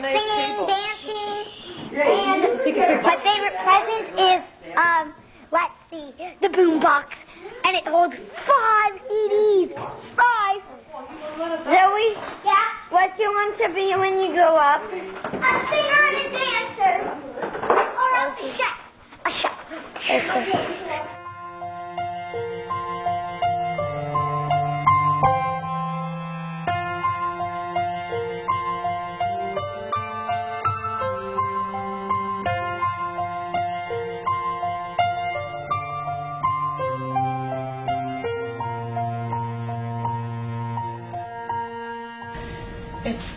singing, dancing, and my favorite present is, let's see, the boombox, and it holds 5 CDs. 5. Zoey? Yeah? What do you want to be when you grow up? A singer and a dancer. Or else a chef. A chef. Okay.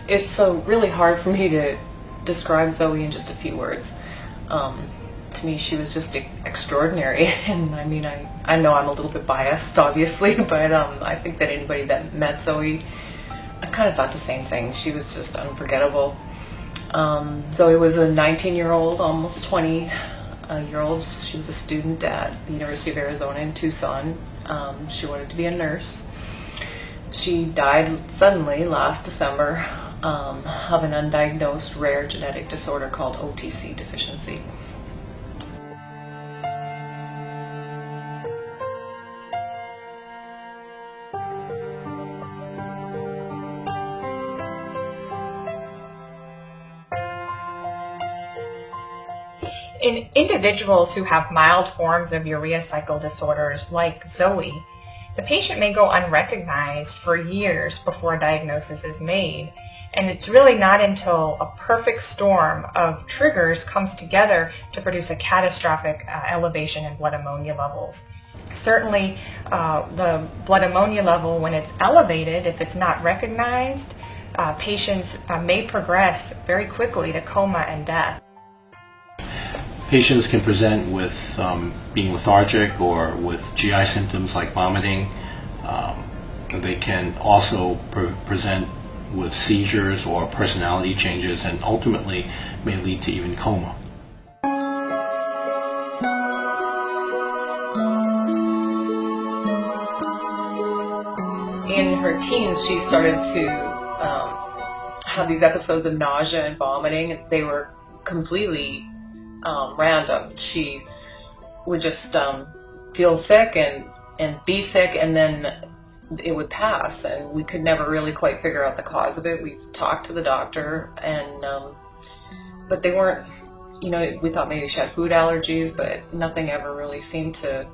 It's so really hard for me to describe Zoey in just a few words. To me, she was just extraordinary, and I mean, I know I'm a little bit biased, obviously, but I think that anybody that met Zoey, I kind of thought the same thing. She was just unforgettable. Zoey was a 19-year-old, almost 20-year-old. She was a student at the University of Arizona in Tucson. She wanted to be a nurse. She died suddenly last December of an undiagnosed rare genetic disorder called OTC deficiency. In individuals who have mild forms of urea cycle disorders like Zoey, the patient may go unrecognized for years before a diagnosis is made, and it's really not until a perfect storm of triggers comes together to produce a catastrophic elevation in blood ammonia levels. Certainly, the blood ammonia level, when it's elevated, if it's not recognized, patients may progress very quickly to coma and death. Patients can present with being lethargic or with GI symptoms like vomiting. They can also present with seizures or personality changes, and ultimately may lead to even coma. In her teens, she started to have these episodes of nausea and vomiting. They were completely random. She would just feel sick and be sick, and then it would pass, and we could never really quite figure out the cause of it. We talked to the doctor, and but they weren't, we thought maybe she had food allergies, but nothing ever really seemed to,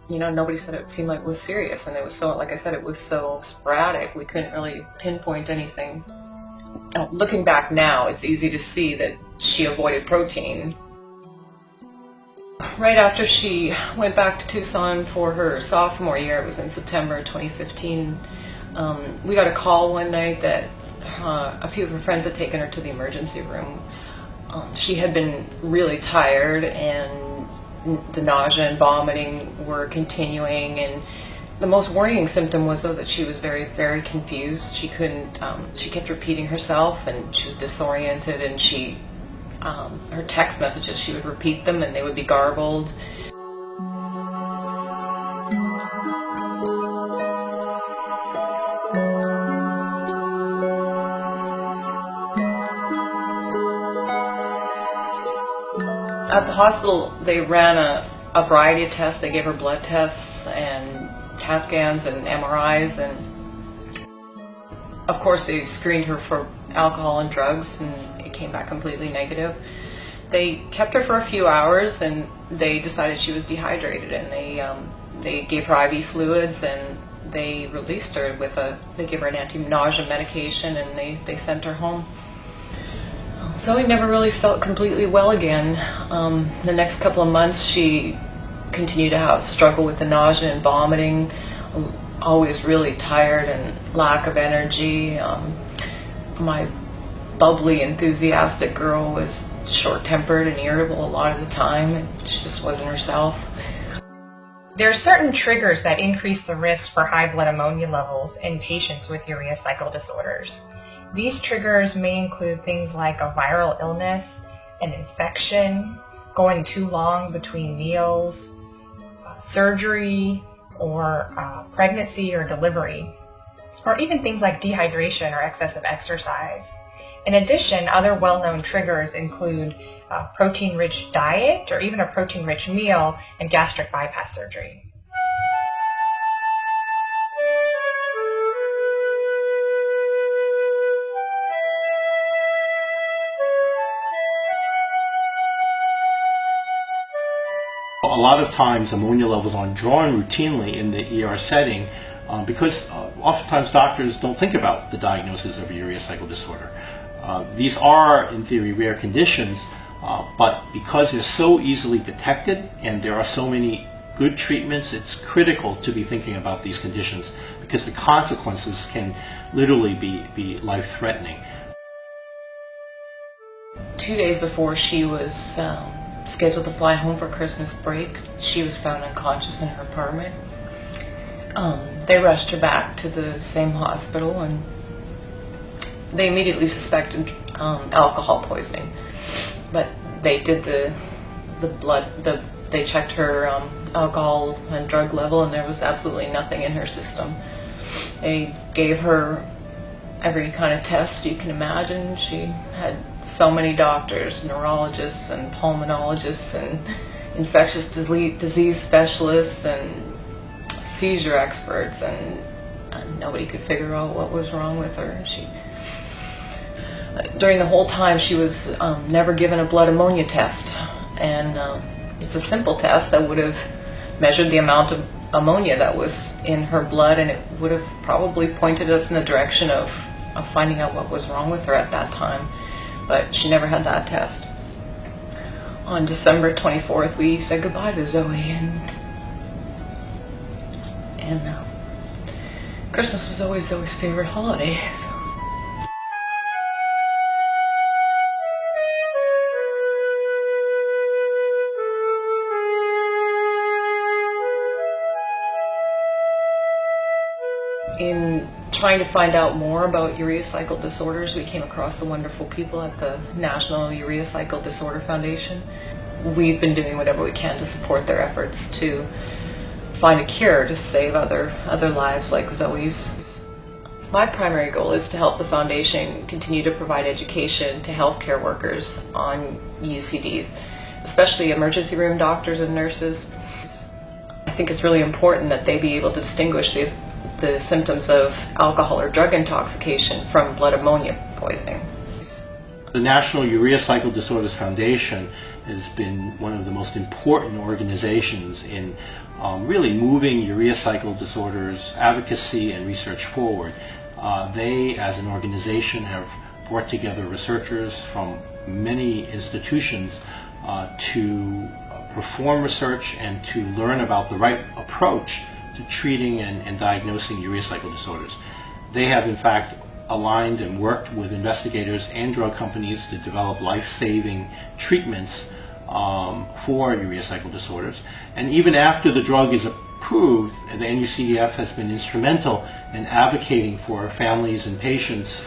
nobody said it seemed like it was serious, and it was so, like I said, it was so sporadic, we couldn't really pinpoint anything. Looking back now, it's easy to see that she avoided protein. Right after she went back to Tucson for her sophomore year, it was in September 2015, we got a call one night that a few of her friends had taken her to the emergency room. She had been really tired, and the nausea and vomiting were continuing, and the most worrying symptom was, though, that she was very, very confused. She couldn't, she kept repeating herself, and she was disoriented, and her text messages, she would repeat them and they would be garbled. At the hospital, they ran a variety of tests. They gave her blood tests and CAT scans and MRIs, and of course they screened her for alcohol and drugs, and it came back completely negative. They kept her for a few hours, and they decided she was dehydrated, and they gave her IV fluids, and they released her they gave her an anti-nausea medication, and they sent her home. Zoey never really felt completely well again. The next couple of months she continued to struggle with the nausea and vomiting, always really tired and lack of energy. My bubbly, enthusiastic girl was short-tempered and irritable a lot of the time, and she just wasn't herself. There are certain triggers that increase the risk for high blood ammonia levels in patients with urea cycle disorders. These triggers may include things like a viral illness, an infection, going too long between meals, surgery, or pregnancy or delivery, or even things like dehydration or excessive exercise. In addition, other well-known triggers include a protein-rich diet or even a protein-rich meal and gastric bypass surgery. A lot of times ammonia levels are drawn routinely in the ER setting because oftentimes doctors don't think about the diagnosis of a urea cycle disorder. These are, in theory, rare conditions, but because they're so easily detected and there are so many good treatments, it's critical to be thinking about these conditions because the consequences can literally be life-threatening. 2 days before she was scheduled to fly home for Christmas break, she was found unconscious in her apartment. They rushed her back to the same hospital, and they immediately suspected alcohol poisoning. But they did they checked her alcohol and drug level, and there was absolutely nothing in her system. They gave her every kind of test you can imagine. She had so many doctors, neurologists and pulmonologists and infectious disease specialists and seizure experts, and nobody could figure out what was wrong with her. During the whole time she was never given a blood ammonia test, and it's a simple test that would have measured the amount of ammonia that was in her blood, and it would have probably pointed us in the direction of finding out what was wrong with her at that time. But she never had that test. On December 24th, we said goodbye to Zoey, and Christmas was always Zoey's favorite holiday. So. In trying to find out more about urea cycle disorders, we came across the wonderful people at the National Urea Cycle Disorder Foundation. We've been doing whatever we can to support their efforts to find a cure to save other lives like Zoey's. My primary goal is to help the foundation continue to provide education to healthcare workers on UCDs, especially emergency room doctors and nurses. I think it's really important that they be able to distinguish the symptoms of alcohol or drug intoxication from blood ammonia poisoning. The National Urea Cycle Disorders Foundation has been one of the most important organizations in really moving urea cycle disorders advocacy and research forward. They, as an organization, have brought together researchers from many institutions to perform research and to learn about the right approach to treating and diagnosing urea cycle disorders. They have in fact aligned and worked with investigators and drug companies to develop life-saving treatments for urea cycle disorders. And even after the drug is approved, the NUCDF has been instrumental in advocating for families and patients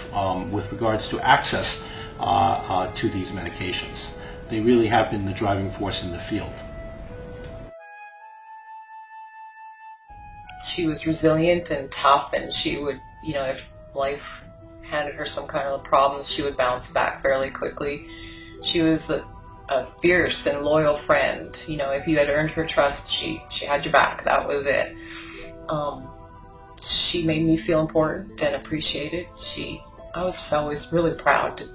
with regards to access to these medications. They really have been the driving force in the field. She was resilient and tough, and she would, if life handed her some kind of problems, she would bounce back fairly quickly. She was a fierce and loyal friend. If you had earned her trust, she had your back. That was it. She made me feel important and appreciated. I was just always really proud to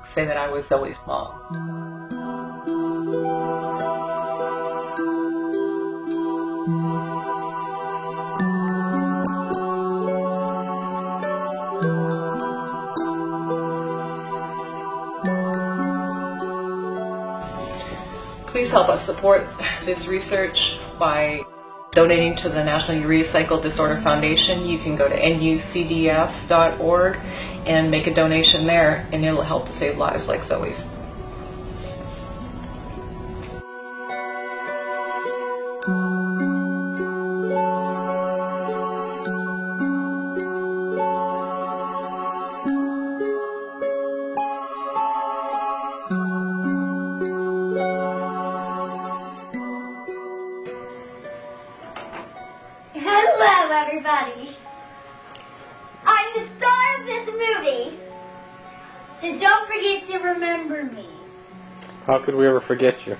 say that I was Zoey's mom. Please help us support this research by donating to the National Urea Cycle Disorder Foundation. You can go to nucdf.org and make a donation there, and it'll help to save lives like Zoey's. Hello, everybody. I'm the star of this movie. So don't forget to remember me. How could we ever forget you?